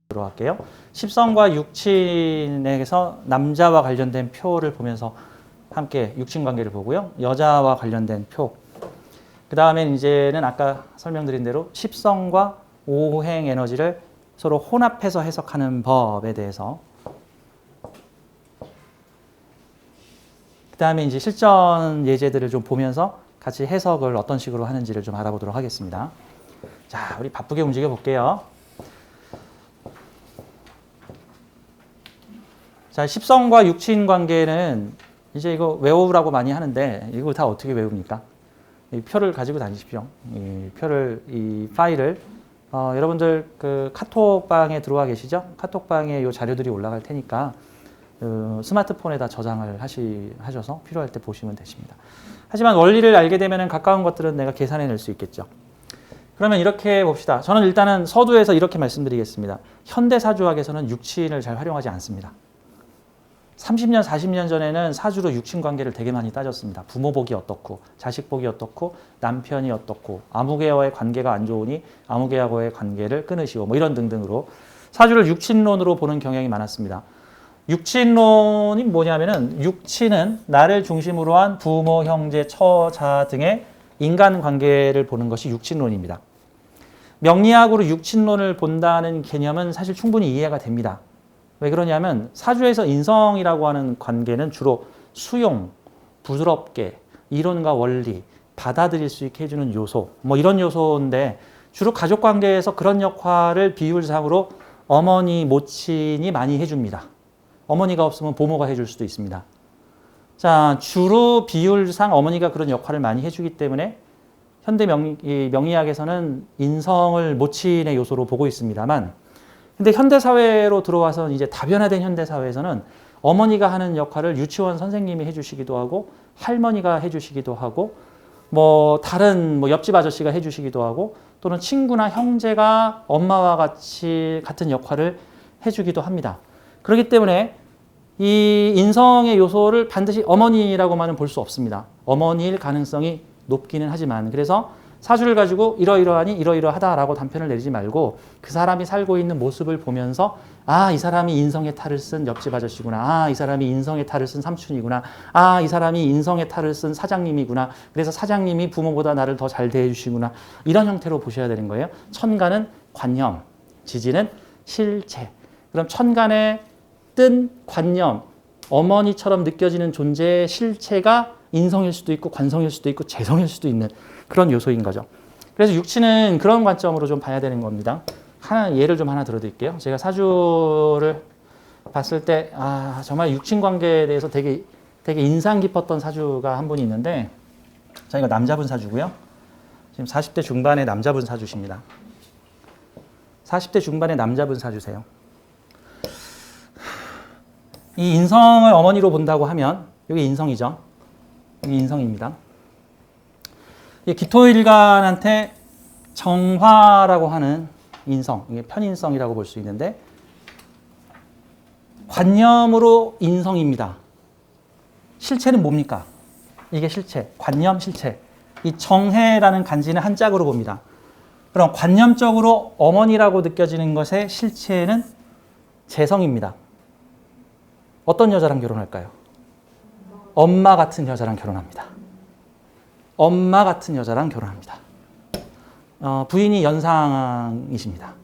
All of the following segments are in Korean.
들어갈게요. 십성과 육친에서 남자와 관련된 표를 보면서 함께 육친 관계를 보고요. 여자와 관련된 표. 그 다음에 이제는 아까 설명드린 대로 십성과 오행 에너지를 서로 혼합해서 해석하는 법에 대해서. 그 다음에 이제 실전 예제들을 좀 보면서 같이 해석을 어떤 식으로 하는지를 좀 알아보도록 하겠습니다. 자, 우리 바쁘게 움직여 볼게요. 자, 십성과 육친 관계는 이제 이거 외우라고 많이 하는데 이거 다 어떻게 외웁니까? 이 표를 가지고 다니십시오. 이 파일을 여러분들 그 카톡방에 들어와 계시죠? 카톡방에 이 자료들이 올라갈 테니까 스마트폰에다 저장을 하셔서 필요할 때 보시면 되십니다. 하지만 원리를 알게 되면 가까운 것들은 내가 계산해낼 수 있겠죠. 그러면 이렇게 봅시다. 저는 일단은 서두에서 이렇게 말씀드리겠습니다. 현대 사주학에서는 육친을 잘 활용하지 않습니다. 30년, 40년 전에는 사주로 육친 관계를 되게 많이 따졌습니다. 부모 복이 어떻고, 자식 복이 어떻고, 남편이 어떻고, 아무개와의 관계가 안 좋으니 아무개하고의 관계를 끊으시오. 뭐 이런 등등으로 사주를 육친론으로 보는 경향이 많았습니다. 육친론이 뭐냐면은 육친은 나를 중심으로 한 부모, 형제, 처자 등의 인간 관계를 보는 것이 육친론입니다. 명리학으로 육친론을 본다는 개념은 사실 충분히 이해가 됩니다. 왜 그러냐면 사주에서 인성이라고 하는 관계는 주로 수용, 부드럽게, 이론과 원리, 받아들일 수 있게 해주는 요소, 뭐 이런 요소인데 주로 가족관계에서 그런 역할을 비율상으로 어머니, 모친이 많이 해줍니다. 어머니가 없으면 보모가 해줄 수도 있습니다. 자, 주로 비율상 어머니가 그런 역할을 많이 해주기 때문에 현대 명리학에서는 인성을 모친의 요소로 보고 있습니다만 근데 현대사회로 들어와서 이제 다변화된 현대사회에서는 어머니가 하는 역할을 유치원 선생님이 해주시기도 하고 할머니가 해주시기도 하고 뭐 다른 뭐 옆집 아저씨가 해주시기도 하고 또는 친구나 형제가 엄마와 같은 역할을 해주기도 합니다. 그렇기 때문에 이 인성의 요소를 반드시 어머니라고만은 볼 수 없습니다. 어머니일 가능성이 높기는 하지만 그래서 사주를 가지고 이러이러하니 이러이러하다라고 단편을 내리지 말고 그 사람이 살고 있는 모습을 보면서 아, 이 사람이 인성의 탈을 쓴 옆집 아저씨구나. 아, 이 사람이 인성의 탈을 쓴 삼촌이구나. 아, 이 사람이 인성의 탈을 쓴 사장님이구나. 그래서 사장님이 부모보다 나를 더 잘 대해주시구나. 이런 형태로 보셔야 되는 거예요. 천간은 관념, 지지는 실체. 그럼 천간에 뜬 관념, 어머니처럼 느껴지는 존재의 실체가 인성일 수도 있고 관성일 수도 있고 재성일 수도 있는 그런 요소인 거죠. 그래서 육친은 그런 관점으로 좀 봐야 되는 겁니다. 예를 좀 하나 들어드릴게요. 제가 사주를 봤을 때 정말 육친 관계에 대해서 되게 인상 깊었던 사주가 한 분이 있는데 자, 이거 남자분 사주고요. 지금 40대 중반의 남자분 사주십니다. 40대 중반의 남자분 사주세요. 이 인성을 어머니로 본다고 하면 여기 인성이죠. 여기 인성입니다. 기토일간한테 정화라고 하는 인성, 이게 편인성이라고 볼 수 있는데 관념으로 인성입니다. 실체는 뭡니까? 이게 실체, 관념 실체. 이 정해라는 간지는 한짝으로 봅니다. 그럼 관념적으로 어머니라고 느껴지는 것의 실체는 재성입니다. 어떤 여자랑 결혼할까요? 엄마 같은 여자랑 결혼합니다. 엄마 같은 여자랑 결혼합니다. 부인이 연상이십니다.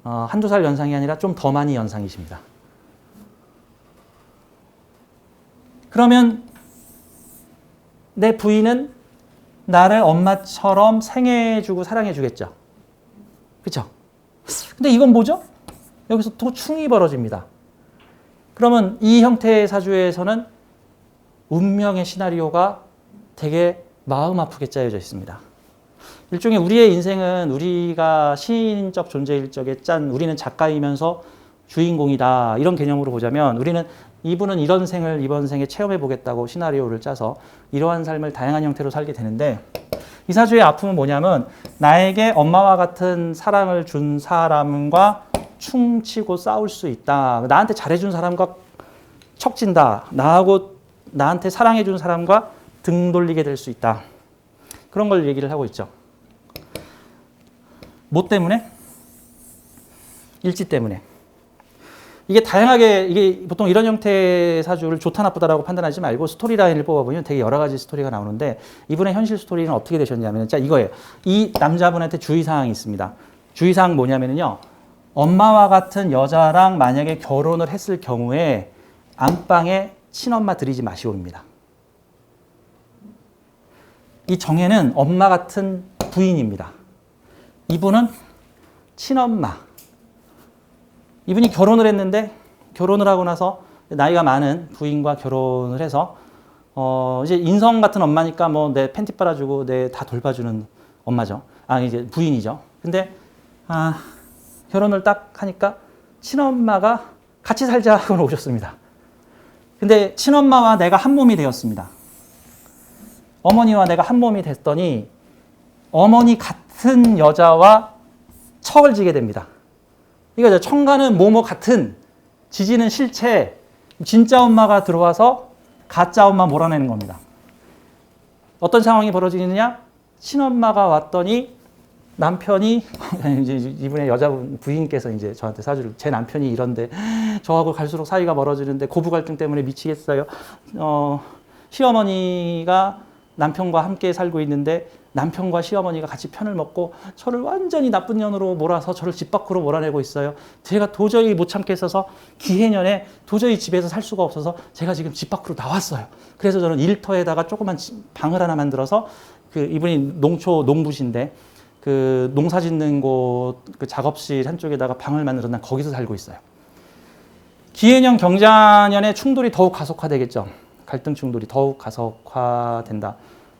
한두 살 연상이 아니라 좀 더 많이 연상이십니다. 그러면 내 부인은 나를 엄마처럼 생애해주고 사랑해주겠죠. 그렇죠? 근데 이건 뭐죠? 여기서 또 충이 벌어집니다. 그러면 이 형태의 사주에서는 운명의 시나리오가 되게 마음 아프게 짜여져 있습니다. 일종의 우리의 인생은 우리가 시인적 존재일 적에 우리는 작가이면서 주인공이다. 이런 개념으로 보자면 이분은 이런 생을 이번 생에 체험해 보겠다고 시나리오를 짜서 이러한 삶을 다양한 형태로 살게 되는데 이 사주의 아픔은 뭐냐면 나에게 엄마와 같은 사랑을 준 사람과 충치고 싸울 수 있다. 나한테 잘해준 사람과 척진다. 나한테 사랑해준 사람과 등 돌리게 될 수 있다. 그런 걸 얘기를 하고 있죠. 뭐 때문에? 일지 때문에. 이게 다양하게, 이게 보통 이런 형태의 사주를 좋다 나쁘다라고 판단하지 말고 스토리라인을 뽑아보면 되게 여러 가지 스토리가 나오는데 이분의 현실 스토리는 어떻게 되셨냐면, 자, 이거예요. 이 남자분한테 주의사항이 있습니다. 주의사항 뭐냐면요. 엄마와 같은 여자랑 만약에 결혼을 했을 경우에 안방에 친엄마 들이지 마시오입니다. 이 정혜는 엄마 같은 부인입니다. 이분은 친엄마. 이분이 결혼을 했는데 결혼을 하고 나서 나이가 많은 부인과 결혼을 해서 이제 인성 같은 엄마니까 뭐 내 팬티 빨아주고 내 다 돌봐주는 엄마죠. 이제 부인이죠. 근데 결혼을 딱 하니까 친엄마가 같이 살자고 오셨습니다. 근데 친엄마와 내가 한 몸이 되었습니다. 어머니와 내가 한 몸이 됐더니 어머니 같은 여자와 척을 지게 됩니다. 이거죠. 청가는 뭐뭐 같은, 지지는 실체, 진짜 엄마가 들어와서 가짜 엄마 몰아내는 겁니다. 어떤 상황이 벌어지느냐? 친엄마가 왔더니 남편이 이제 이분의 여자분 부인께서 이제 저한테 사주를, 제 남편이 이런데 저하고 갈수록 사이가 멀어지는데 고부 갈등 때문에 미치겠어요. 시어머니가 남편과 함께 살고 있는데 남편과 시어머니가 같이 편을 먹고 저를 완전히 나쁜 년으로 몰아서 저를 집 밖으로 몰아내고 있어요. 제가 도저히 못 참겠어서 기해년에 도저히 집에서 살 수가 없어서 제가 지금 집 밖으로 나왔어요. 그래서 저는 일터에다가 조그만 방을 하나 만들어서, 이분이 농부신데 그 농사 짓는 곳 그 작업실 한쪽에다가 방을 만들어서 난 거기서 살고 있어요. 기해년 경자년에 충돌이 더욱 가속화되겠죠. 갈등 충돌이 더욱 가속화된다.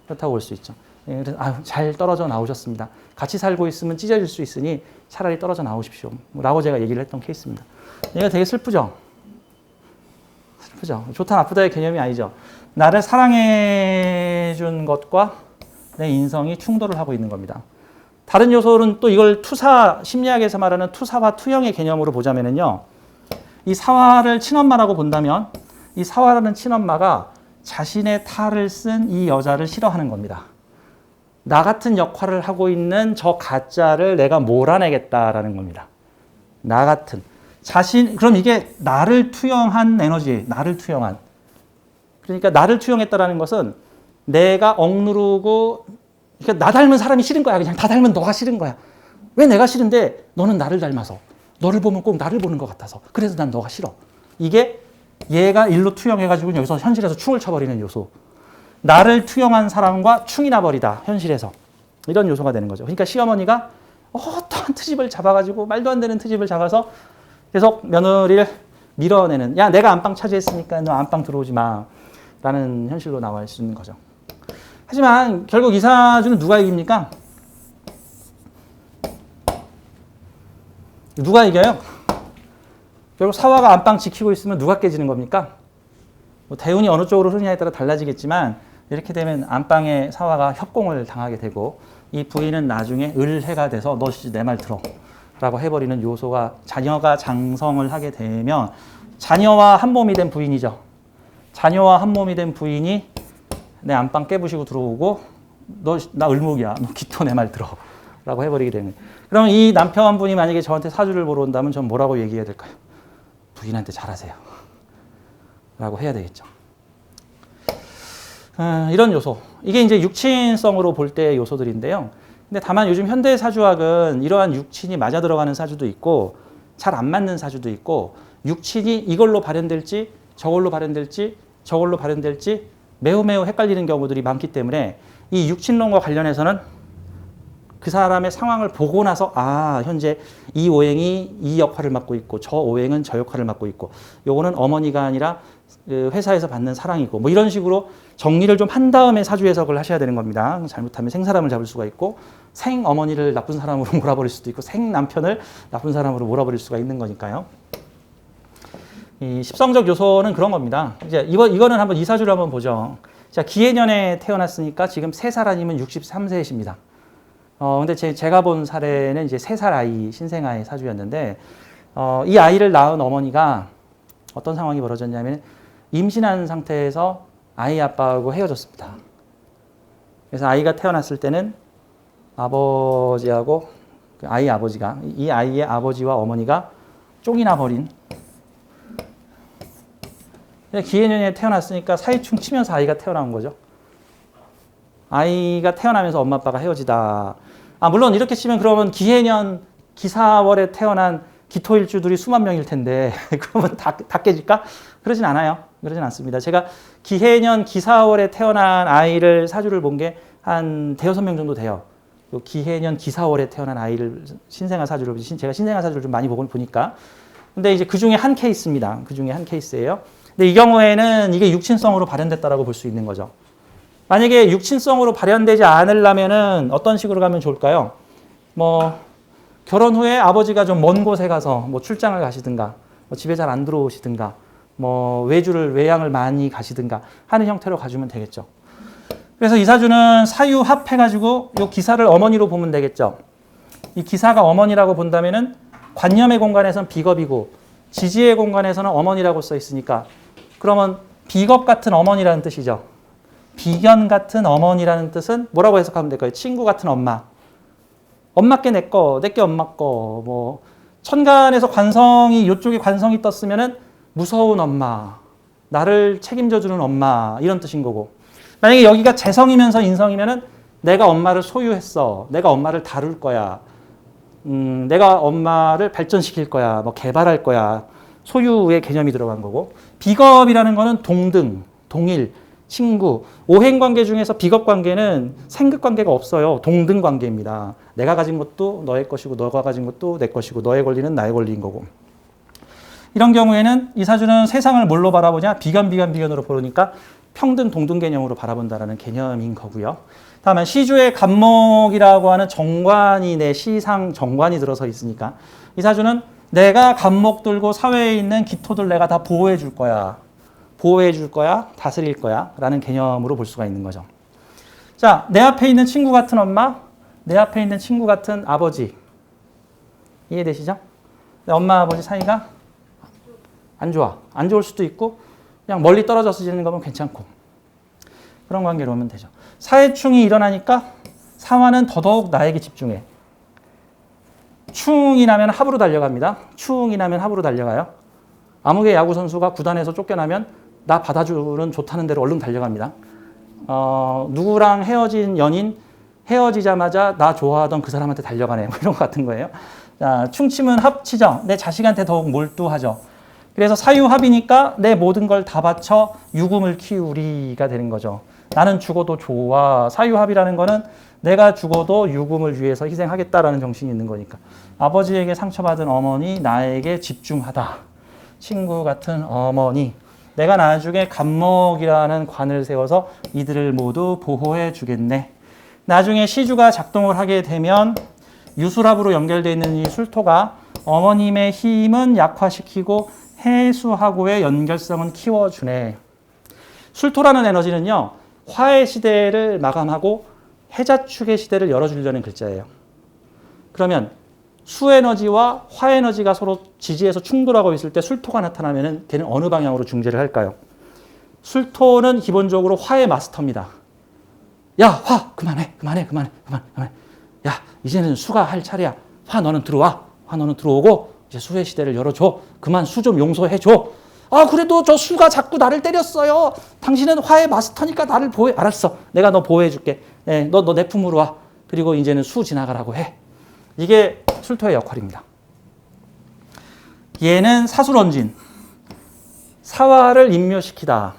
그렇다고 볼 수 있죠. 그래서 잘 떨어져 나오셨습니다. 같이 살고 있으면 찢어질 수 있으니 차라리 떨어져 나오십시오. 라고 제가 얘기를 했던 케이스입니다. 얘가 되게 슬프죠? 슬프죠? 좋다 나쁘다의 개념이 아니죠. 나를 사랑해 준 것과 내 인성이 충돌을 하고 있는 겁니다. 다른 요소는 또 이걸 심리학에서 말하는 투사와 투영의 개념으로 보자면요. 이 사화를 친엄마라고 본다면 이 사화라는 친엄마가 자신의 탈을 쓴 이 여자를 싫어하는 겁니다. 나 같은 역할을 하고 있는 저 가짜를 내가 몰아내겠다라는 겁니다. 나 같은. 그럼 이게 나를 투영한 에너지, 나를 투영한. 그러니까 나를 투영했다라는 것은 내가 억누르고, 그러니까 나 닮은 사람이 싫은 거야. 그냥 다 닮은 너가 싫은 거야. 왜 내가 싫은데 너는 나를 닮아서. 너를 보면 꼭 나를 보는 것 같아서. 그래서 난 너가 싫어. 이게 얘가 일로 투영해가지고 여기서 현실에서 충을 쳐버리는 요소. 나를 투영한 사람과 충이 나버리다. 현실에서. 이런 요소가 되는 거죠. 그러니까 시어머니가 어떠한 트집을 잡아가지고 말도 안 되는 트집을 잡아서 계속 며느리를 밀어내는, 야 내가 안방 차지했으니까 너 안방 들어오지 마 라는 현실로 나와 있는 거죠. 하지만 결국 이 사주는 누가 이깁니까? 누가 이겨요? 결국 사화가 안방 지키고 있으면 누가 깨지는 겁니까? 뭐 대운이 어느 쪽으로 흐르냐에 따라 달라지겠지만 이렇게 되면 안방에 사화가 협공을 당하게 되고 이 부인은 나중에 을해가 돼서 너 내 말 들어 라고 해버리는 요소가, 자녀가 장성을 하게 되면 자녀와 한 몸이 된 부인이죠. 자녀와 한 몸이 된 부인이 내 안방 깨부시고 들어오고 나 을목이야. 너 기토 내 말 들어 라고 해버리게 되는 거예요. 그러면 이 남편분이 만약에 저한테 사주를 보러 온다면 전 뭐라고 얘기해야 될까요? 부인한테 잘하세요 라고 해야 되겠죠. 이런 요소. 이게 이제 육친성으로 볼 때의 요소들인데요. 근데 다만 요즘 현대 사주학은 이러한 육친이 맞아 들어가는 사주도 있고 잘 안 맞는 사주도 있고 육친이 이걸로 발현될지 저걸로 발현될지 매우 헷갈리는 경우들이 많기 때문에 이 육친론과 관련해서는 그 사람의 상황을 보고 나서 현재 이 오행이 이 역할을 맡고 있고 저 오행은 저 역할을 맡고 있고 요거는 어머니가 아니라 회사에서 받는 사랑이고 뭐 이런 식으로 정리를 좀 한 다음에 사주 해석을 하셔야 되는 겁니다. 잘못하면 생사람을 잡을 수가 있고 생어머니를 나쁜 사람으로 몰아버릴 수도 있고 생남편을 나쁜 사람으로 몰아버릴 수가 있는 거니까요. 이 십성적 요소는 그런 겁니다. 이제 이거는 한번 이 사주를 한번 보죠. 자, 기해년에 태어났으니까 지금 3살 아니면 63세이십니다. 근데 제가 본 사례는 이제 3살 아이, 신생아의 사주였는데, 이 아이를 낳은 어머니가 어떤 상황이 벌어졌냐면, 임신한 상태에서 아이 아빠하고 헤어졌습니다. 그래서 아이가 태어났을 때는 아버지하고 아이 아버지가 이 아이의 아버지와 어머니가 쫑이나 버린 기해년에 태어났으니까 사이충 치면서 아이가 태어난 거죠. 아이가 태어나면서 엄마 아빠가 헤어지다. 물론 이렇게 치면 그러면 기해년 기사월에 태어난 기토일주들이 수만 명일 텐데 그러면 다 깨질까? 그러진 않아요. 그러진 않습니다. 제가 기해년 기사월에 태어난 아이를 사주를 본 게 한 대여섯 명 정도 돼요. 기해년 기사월에 태어난 아이를 신생아 사주를 제가 신생아 사주를 좀 많이 보니까 근데 이제 그 중에 한 케이스입니다. 그 중에 한 케이스예요. 근데 이 경우에는 이게 육친성으로 발현됐다라고 볼 수 있는 거죠. 만약에 육친성으로 발현되지 않으려면은 어떤 식으로 가면 좋을까요? 뭐 결혼 후에 아버지가 좀 먼 곳에 가서 뭐 출장을 가시든가, 뭐 집에 잘 안 들어오시든가, 뭐 외양을 많이 가시든가 하는 형태로 가주면 되겠죠. 그래서 이 사주는 사유합해가지고 이 기사를 어머니로 보면 되겠죠. 이 기사가 어머니라고 본다면은 관념의 공간에서는 비겁이고 지지의 공간에서는 어머니라고 써 있으니까 그러면 비겁 같은 어머니라는 뜻이죠. 비견 같은 어머니라는 뜻은 뭐라고 해석하면 될까요? 친구 같은 엄마. 엄마께 내 거, 내게 엄마 거. 뭐 천간에서 관성이 이쪽에 관성이 떴으면은 무서운 엄마, 나를 책임져주는 엄마 이런 뜻인 거고. 만약에 여기가 재성이면서 인성이면은 내가 엄마를 소유했어, 내가 엄마를 다룰 거야, 내가 엄마를 발전시킬 거야, 뭐 개발할 거야. 소유의 개념이 들어간 거고. 비겁이라는 거는 동등, 동일, 친구. 오행관계 중에서 비겁관계는 생극관계가 없어요. 동등 관계입니다. 내가 가진 것도 너의 것이고 너가 가진 것도 내 것이고 너의 권리는 나의 권리인 거고. 이런 경우에는 이 사주는 세상을 뭘로 바라보냐? 비견으로 보니까 평등 동등 개념으로 바라본다라는 개념인 거고요. 다음에 시주의 간목이라고 하는 정관이 내 시상 정관이 들어서 있으니까 이 사주는 내가 간목 들고 사회에 있는 기토들 내가 다 보호해 줄 거야. 보호해 줄 거야. 다스릴 거야. 라는 개념으로 볼 수가 있는 거죠. 자, 내 앞에 있는 친구 같은 엄마, 내 앞에 있는 친구 같은 아버지. 이해되시죠? 엄마, 아버지 사이가 안 좋아. 안 좋을 수도 있고 그냥 멀리 떨어져서 지내는 거면 괜찮고 그런 관계로 오면 되죠. 사회충이 일어나니까 사화는 더더욱 나에게 집중해. 충이 나면 합으로 달려갑니다. 충이 나면 합으로 달려가요. 아무개 야구 선수가 구단에서 쫓겨나면 나 받아주는 좋다는 대로 얼른 달려갑니다. 누구랑 헤어진 연인 헤어지자마자 나 좋아하던 그 사람한테 달려가네. 뭐 이런 것 같은 거예요. 자, 충침은 합치죠. 내 자식한테 더욱 몰두하죠. 그래서 사유합이니까 내 모든 걸 다 바쳐 유금을 키우리가 되는 거죠. 나는 죽어도 좋아. 사유합이라는 거는 내가 죽어도 유금을 위해서 희생하겠다라는 정신이 있는 거니까. 아버지에게 상처받은 어머니, 나에게 집중하다. 친구 같은 어머니. 내가 나중에 간목이라는 관을 세워서 이들을 모두 보호해 주겠네. 나중에 시주가 작동을 하게 되면 유술합으로 연결되어 있는 이 술토가 어머님의 힘은 약화시키고 해수하고의 연결성은 키워주네. 술토라는 에너지는요. 화의 시대를 마감하고 해자축의 시대를 열어주려는 글자예요. 그러면 수에너지와 화에너지가 서로 지지해서 충돌하고 있을 때 술토가 나타나면 걔는 어느 방향으로 중재를 할까요? 술토는 기본적으로 화의 마스터입니다. 야, 화! 그만해. 야, 이제는 수가 할 차례야. 화 너는 들어와. 화 너는 들어오고 이제 수의 시대를 열어줘. 그만 수 좀 용서해줘. 그래도 저 수가 자꾸 나를 때렸어요. 당신은 화의 마스터니까 나를 보호해. 알았어. 내가 너 보호해줄게. 너 내 품으로 와. 그리고 이제는 수 지나가라고 해. 이게 술토의 역할입니다. 얘는 사술언진. 사화를 인묘시키다.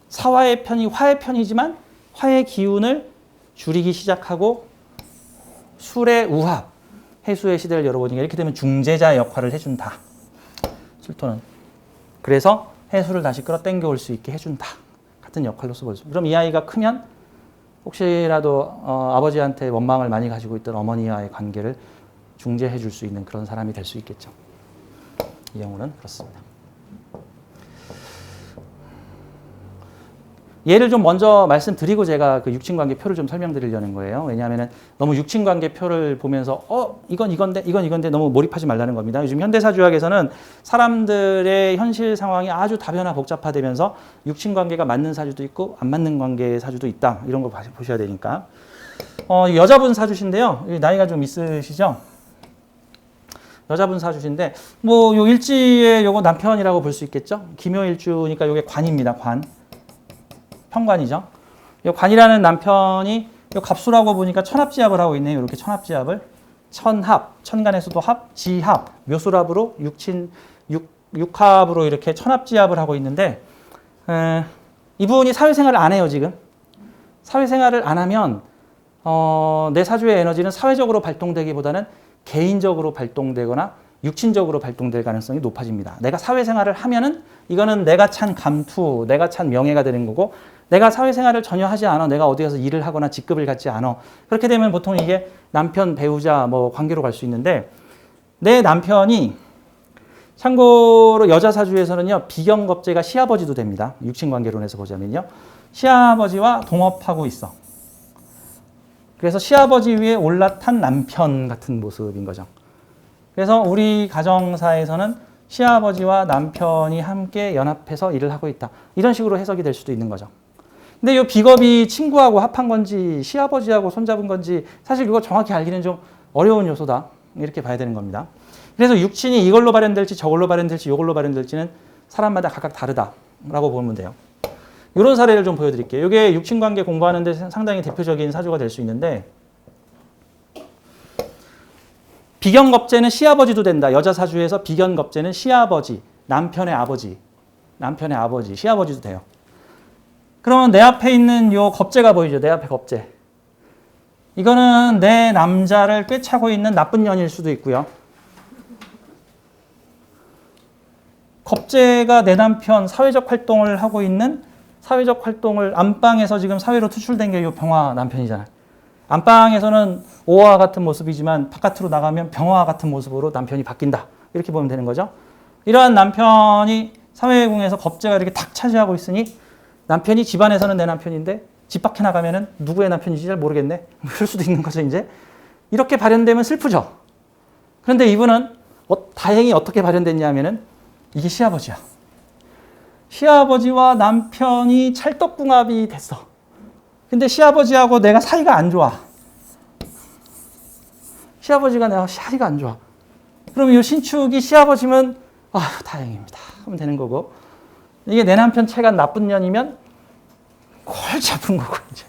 사화의 편이 화의 편이지만 화의 기운을 줄이기 시작하고 술의 우합, 해수의 시대를 열어보니까 이렇게 되면 중재자 역할을 해준다. 술토는. 그래서 해수를 다시 끌어당겨 올 수 있게 해준다. 같은 역할로서 볼 수. 그럼 이 아이가 크면 혹시라도 아버지한테 원망을 많이 가지고 있던 어머니와의 관계를 중재해 줄 수 있는 그런 사람이 될 수 있겠죠. 이 경우는 그렇습니다. 얘를 좀 먼저 말씀드리고 제가 그 육친관계 표를 좀 설명드리려는 거예요. 왜냐하면 너무 육친관계 표를 보면서 이건 이건데 너무 몰입하지 말라는 겁니다. 요즘 현대사주학에서는 사람들의 현실 상황이 아주 다변화 복잡화되면서 육친관계가 맞는 사주도 있고 안 맞는 관계의 사주도 있다. 이런 거 보셔야 되니까. 여자분 사주신데요. 나이가 좀 있으시죠? 여자분 사주신데 뭐 요 일지의 요거 남편이라고 볼 수 있겠죠? 기묘일주니까 요게 관입니다. 관. 편관이죠. 요 관이라는 남편이 요 갑수라고 보니까 천합지합을 하고 있네요. 이렇게 천합지합을. 천합, 천간에서도 합, 지합, 묘술합으로 육합으로 이렇게 천합지합을 하고 있는데 이분이 사회생활을 안 해요, 지금. 사회생활을 안 하면 내 사주의 에너지는 사회적으로 발동되기보다는 개인적으로 발동되거나 육신적으로 발동될 가능성이 높아집니다. 내가 사회생활을 하면은 이거는 내가 찬 감투, 내가 찬 명예가 되는 거고 내가 사회생활을 전혀 하지 않아. 내가 어디 가서 일을 하거나 직급을 갖지 않아. 그렇게 되면 보통 이게 남편, 배우자 뭐 관계로 갈 수 있는데 내 남편이 참고로 여자 사주에서는요. 비경겁제가 시아버지도 됩니다. 육친관계론에서 보자면요. 시아버지와 동업하고 있어. 그래서 시아버지 위에 올라탄 남편 같은 모습인 거죠. 그래서 우리 가정사에서는 시아버지와 남편이 함께 연합해서 일을 하고 있다. 이런 식으로 해석이 될 수도 있는 거죠. 근데 이 비겁이 친구하고 합한 건지 시아버지하고 손잡은 건지 사실 이거 정확히 알기는 좀 어려운 요소다. 이렇게 봐야 되는 겁니다. 그래서 육친이 이걸로 발현될지 저걸로 발현될지 이걸로 발현될지는 사람마다 각각 다르다라고 보면 돼요. 이런 사례를 좀 보여드릴게요. 이게 육친관계 공부하는데 상당히 대표적인 사주가 될 수 있는데 비견겁제는 시아버지도 된다. 여자 사주에서 비견겁제는 시아버지, 남편의 아버지, 시아버지도 돼요. 그러면 내 앞에 있는 요 겁제가 보이죠? 내 앞에 겁제. 이거는 내 남자를 꿰차고 있는 나쁜 년일 수도 있고요. 겁제가 내 남편 사회적 활동을 하고 있는 사회적 활동을 안방에서 지금 사회로 투출된 게 요 병화 남편이잖아요. 안방에서는 오와 같은 모습이지만 바깥으로 나가면 병화 같은 모습으로 남편이 바뀐다. 이렇게 보면 되는 거죠. 이러한 남편이 사회공에서 겁제가 이렇게 탁 차지하고 있으니 남편이 집안에서는 내 남편인데 집 밖에 나가면은 누구의 남편인지 잘 모르겠네. 그럴 수도 있는 거죠, 이제. 이렇게 발현되면 슬프죠. 그런데 이분은 다행히 어떻게 발현됐냐 하면은 이게 시아버지야. 시아버지와 남편이 찰떡궁합이 됐어. 근데 시아버지하고 내가 사이가 안 좋아. 시아버지가 내가 사이가 안 좋아. 그럼 이 신축이 시아버지면 다행입니다 하면 되는 거고 이게 내 남편 체가 나쁜 년이면 골치 아픈 거고 이제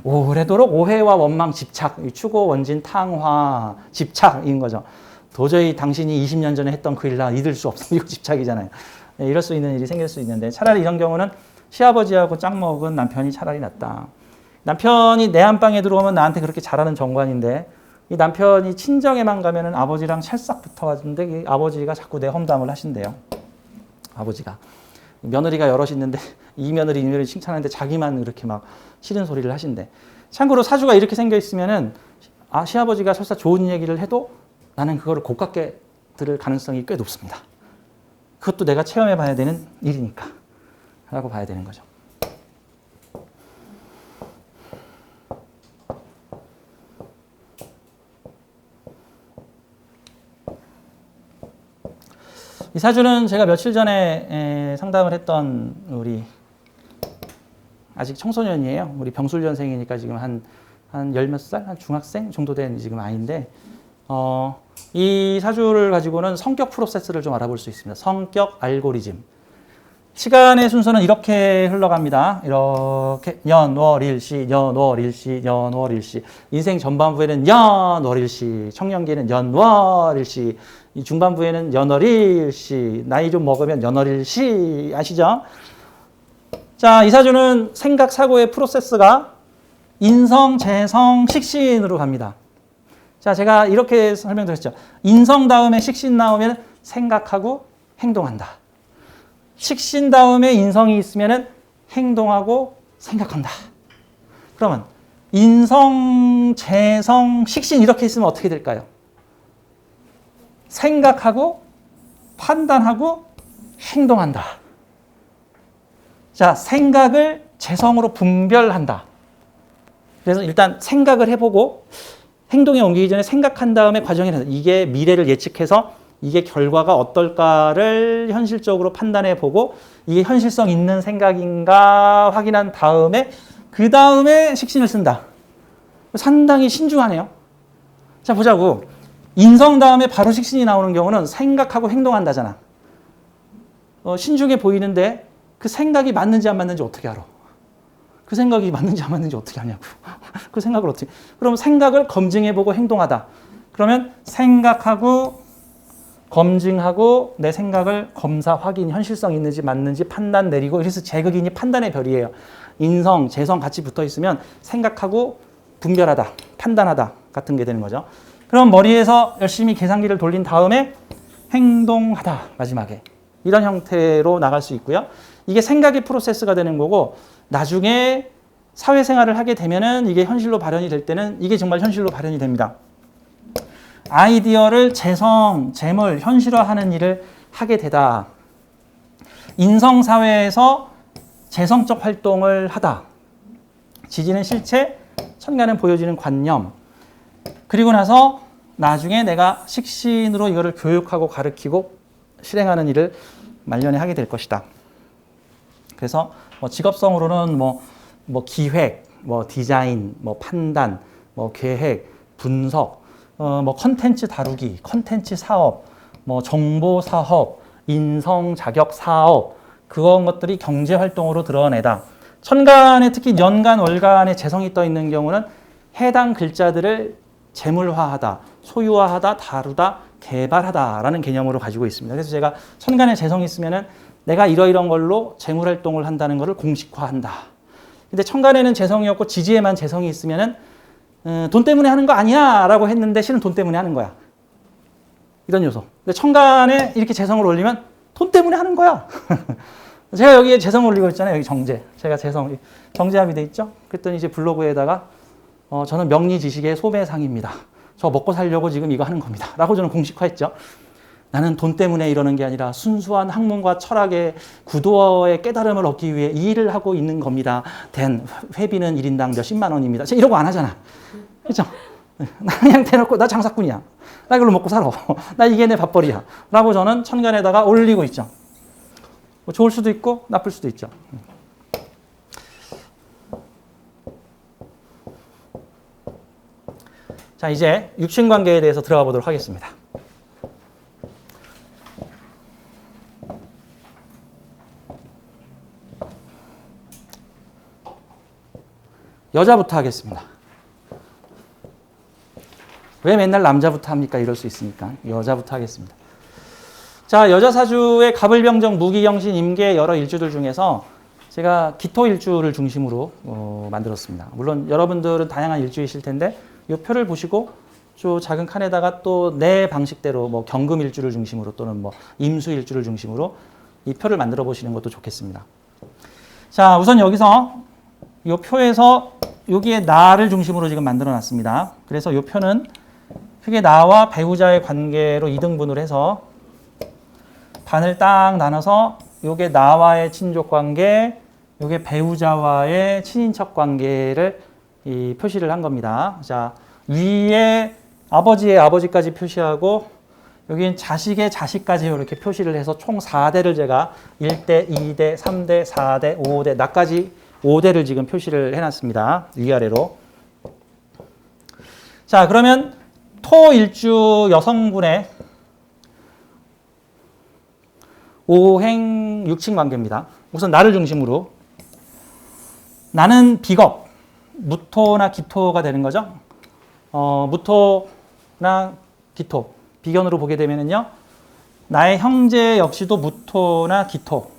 오래도록 오해와 원망 집착 추고 원진 탕화 집착인 거죠. 도저히 당신이 20년 전에 했던 그 일 나 잊을 수 없어. 이거 집착이잖아요. 이럴 수 있는 일이 생길 수 있는데 차라리 이런 경우는 시아버지하고 짝 먹은 남편이 차라리 낫다. 남편이 내 안방에 들어오면 나한테 그렇게 잘하는 정관인데 이 남편이 친정에만 가면은 아버지랑 찰싹 붙어가지는데 이 아버지가 자꾸 내 험담을 하신대요. 아버지가. 며느리가 여럿 있는데 이 며느리 칭찬하는데 자기만 이렇게 막 싫은 소리를 하신대. 참고로 사주가 이렇게 생겨 있으면은 시아버지가 설사 좋은 얘기를 해도 나는 그거를 고깝게 들을 가능성이 꽤 높습니다. 그것도 내가 체험해 봐야 되는 일이니까 라고 봐야 되는 거죠. 이 사주는 제가 며칠 전에 상담을 했던 우리 아직 청소년이에요. 우리 병술년생이니까 지금 한 열 몇 살? 한 중학생 정도 된 지금 아이인데 이 사주를 가지고는 성격 프로세스를 좀 알아볼 수 있습니다. 성격 알고리즘. 시간의 순서는 이렇게 흘러갑니다. 이렇게 연월일시, 연월일시, 연월일시. 인생 전반부에는 연월일시, 청년기에는 연월일시, 이 중반부에는 연월일시, 나이 좀 먹으면 연월일시 아시죠? 자, 이 사주는 생각, 사고의 프로세스가 인성, 재성, 식신으로 갑니다. 자, 제가 이렇게 설명드렸죠. 인성 다음에 식신 나오면 생각하고 행동한다. 식신 다음에 인성이 있으면 행동하고 생각한다. 그러면 인성, 재성, 식신 이렇게 있으면 어떻게 될까요? 생각하고 판단하고 행동한다. 자, 생각을 재성으로 분별한다. 그래서 일단 생각을 해보고 행동에 옮기기 전에 생각한 다음에 과정이 된다. 이게 미래를 예측해서 이게 결과가 어떨까를 현실적으로 판단해 보고 이게 현실성 있는 생각인가 확인한 다음에 그 다음에 식신을 쓴다. 상당히 신중하네요. 자, 보자고. 인성 다음에 바로 식신이 나오는 경우는 생각하고 행동한다잖아. 신중해 보이는데 그 생각이 맞는지 안 맞는지 어떻게 알아? 그 생각이 맞는지 안 맞는지 어떻게 아냐고. 그 생각을 어떻게. 그럼 생각을 검증해보고 행동하다. 그러면 생각하고 검증하고 내 생각을 검사, 확인, 현실성 있는지 맞는지 판단 내리고 그래서 재극인이 판단의 별이에요. 인성, 재성 같이 붙어 있으면 생각하고 분별하다, 판단하다 같은 게 되는 거죠. 그럼 머리에서 열심히 계산기를 돌린 다음에 행동하다, 마지막에. 이런 형태로 나갈 수 있고요. 이게 생각의 프로세스가 되는 거고 나중에 사회생활을 하게 되면은 이게 현실로 발현이 될 때는 이게 정말 현실로 발현이 됩니다. 아이디어를 재성, 재물, 현실화하는 일을 하게 되다. 인성사회에서 재성적 활동을 하다. 지지는 실체, 천간은 보여지는 관념. 그리고 나서 나중에 내가 식신으로 이거를 교육하고 가르치고 실행하는 일을 말년에 하게 될 것이다. 그래서 직업성으로는 기획, 디자인, 판단, 계획, 분석, 컨텐츠 다루기, 컨텐츠 사업, 정보 사업, 인성 자격 사업, 그런 것들이 경제 활동으로 드러내다. 천간에 특히 년간, 월간에 재성이 떠 있는 경우는 해당 글자들을 재물화하다, 소유화하다, 다루다, 개발하다라는 개념으로 가지고 있습니다. 그래서 제가 천간에 재성이 있으면은 내가 이러이런 걸로 재물 활동을 한다는 것을 공식화한다. 근데 천간에는 재성이 없고 지지에만 재성이 있으면은 돈 때문에 하는 거 아니야 라고 했는데 실은 돈 때문에 하는 거야. 이런 요소. 근데 천간에 이렇게 재성을 올리면 돈 때문에 하는 거야. 제가 여기에 재성을 올리고 있잖아요. 여기 정제. 제가 재성, 정제합이 돼 있죠? 그랬더니 이제 블로그에다가 저는 명리지식의 소매상입니다. 저 먹고 살려고 지금 이거 하는 겁니다. 라고 저는 공식화했죠. 나는 돈 때문에 이러는 게 아니라 순수한 학문과 철학의 구도의 깨달음을 얻기 위해 이 일을 하고 있는 겁니다. 된 회비는 1인당 몇십만 원입니다. 이러고 안 하잖아. 그렇죠? 나 그냥 대놓고 나 장사꾼이야. 나 이걸로 먹고 살아. 나 이게 내 밥벌이야. 라고 저는 천간에다가 올리고 있죠. 좋을 수도 있고 나쁠 수도 있죠. 자, 이제 육신관계에 대해서 들어가 보도록 하겠습니다. 여자부터 하겠습니다. 왜 맨날 남자부터 합니까? 이럴 수 있으니까 여자부터 하겠습니다. 자, 여자 사주의 갑을병정, 무기경신, 임계 여러 일주들 중에서 제가 기토 일주를 중심으로 만들었습니다. 물론 여러분들은 다양한 일주이실 텐데 이 표를 보시고 저 작은 칸에다가 또 내 방식대로 경금 일주를 중심으로 또는 임수 일주를 중심으로 이 표를 만들어 보시는 것도 좋겠습니다. 자, 우선 여기서 이 표에서 여기에 나를 중심으로 지금 만들어 놨습니다. 그래서 이 표는 크게 나와 배우자의 관계로 2등분을 해서 반을 딱 나눠서 요게 나와의 친족 관계, 요게 배우자와의 친인척 관계를 표시를 한 겁니다. 자, 위에 아버지의 아버지까지 표시하고 여기는 자식의 자식까지 이렇게 표시를 해서 총 4대를 제가 1대, 2대, 3대, 4대, 5대, 나까지 5대를 지금 표시를 해놨습니다. 위아래로. 자, 그러면 토일주 여성분의 오행 육친 관계입니다. 우선 나를 중심으로. 나는 비겁, 무토나 기토가 되는 거죠. 무토나 기토, 비견으로 보게 되면은요, 나의 형제 역시도 무토나 기토,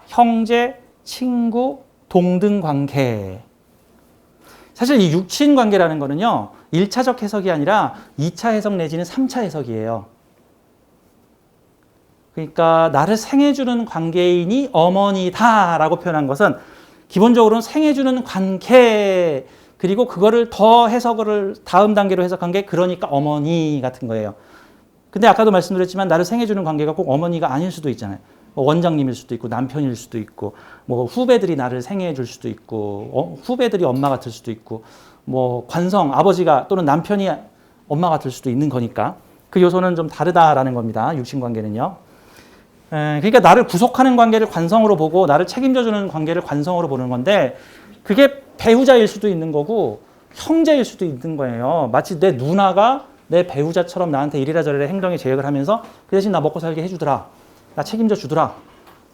형제, 친구, 동등 관계. 사실 이 육친 관계라는 거는요, 1차적 해석이 아니라 2차 해석 내지는 3차 해석이에요. 그러니까 나를 생해주는 관계인이 어머니다라고 표현한 것은 기본적으로는 생해주는 관계, 그리고 그거를 더 해석을 다음 단계로 해석한 게 그러니까 어머니 같은 거예요. 근데 아까도 말씀드렸지만 나를 생해주는 관계가 꼭 어머니가 아닐 수도 있잖아요. 뭐 원장님일 수도 있고 남편일 수도 있고 뭐 후배들이 나를 생애해 줄 수도 있고 후배들이 엄마가 될 수도 있고 뭐 관성 아버지가 또는 남편이 엄마가 될 수도 있는 거니까 그 요소는 좀 다르다라는 겁니다. 육신관계는요. 그러니까 나를 구속하는 관계를 관성으로 보고 나를 책임져주는 관계를 관성으로 보는 건데 그게 배우자일 수도 있는 거고 형제일 수도 있는 거예요. 마치 내 누나가 내 배우자처럼 나한테 이래라 저래라 행동에 제약을 하면서 그 대신 나 먹고 살게 해주더라. 나 책임져 주더라.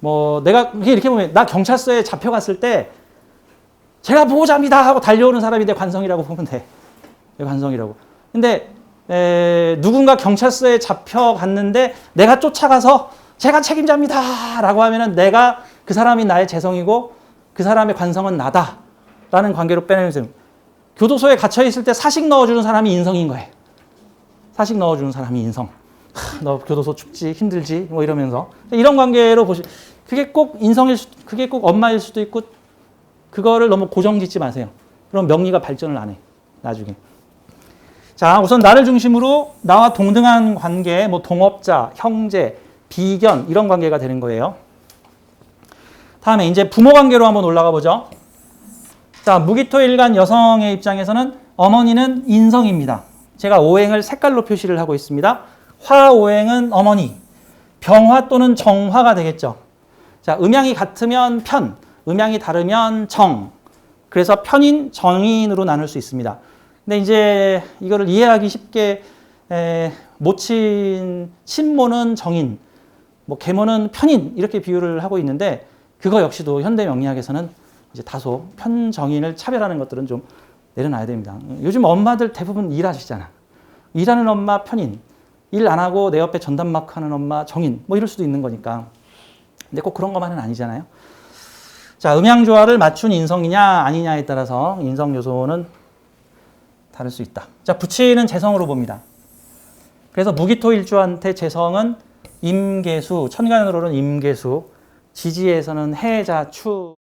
뭐 내가 이렇게 보면 나 경찰서에 잡혀갔을 때 제가 보호자입니다 하고 달려오는 사람이 내 관성이라고 보면 돼. 내 관성이라고. 근데 누군가 경찰서에 잡혀갔는데 내가 쫓아가서 제가 책임자입니다 라고 하면은 내가 그 사람이 나의 재성이고 그 사람의 관성은 나다 라는 관계로 빼내면서 교도소에 갇혀있을 때 사식 넣어주는 사람이 인성인 거예요. 사식 넣어주는 사람이 인성. 너 교도소 춥지 힘들지 뭐 이러면서 이런 관계로 그게 꼭 그게 꼭 엄마일 수도 있고 그거를 너무 고정짓지 마세요. 그럼 명리가 발전을 안 해. 나중에. 자, 우선 나를 중심으로 나와 동등한 관계, 뭐 동업자, 형제, 비견 이런 관계가 되는 거예요. 다음에 이제 부모 관계로 한번 올라가 보죠. 자, 무기토일간 여성의 입장에서는 어머니는 인성입니다. 제가 오행을 색깔로 표시를 하고 있습니다. 화오행은 어머니, 병화 또는 정화가 되겠죠. 자, 음양이 같으면 편, 음양이 다르면 정. 그래서 편인, 정인으로 나눌 수 있습니다. 근데 이제 이거를 이해하기 쉽게 모친 친모는 정인, 뭐 계모는 편인 이렇게 비유를 하고 있는데 그거 역시도 현대 명리학에서는 이제 다소 편정인을 차별하는 것들은 좀 내려놔야 됩니다. 요즘 엄마들 대부분 일하시잖아. 일하는 엄마 편인, 일 안 하고 내 옆에 전담마크 하는 엄마 정인, 뭐 이럴 수도 있는 거니까. 근데 꼭 그런 것만은 아니잖아요. 자, 음양조화를 맞춘 인성이냐 아니냐에 따라서 인성 요소는 다를 수 있다. 자, 부치는 재성으로 봅니다. 그래서 무기토일주한테 재성은 임계수, 천간으로는 임계수, 지지에서는 해자, 추.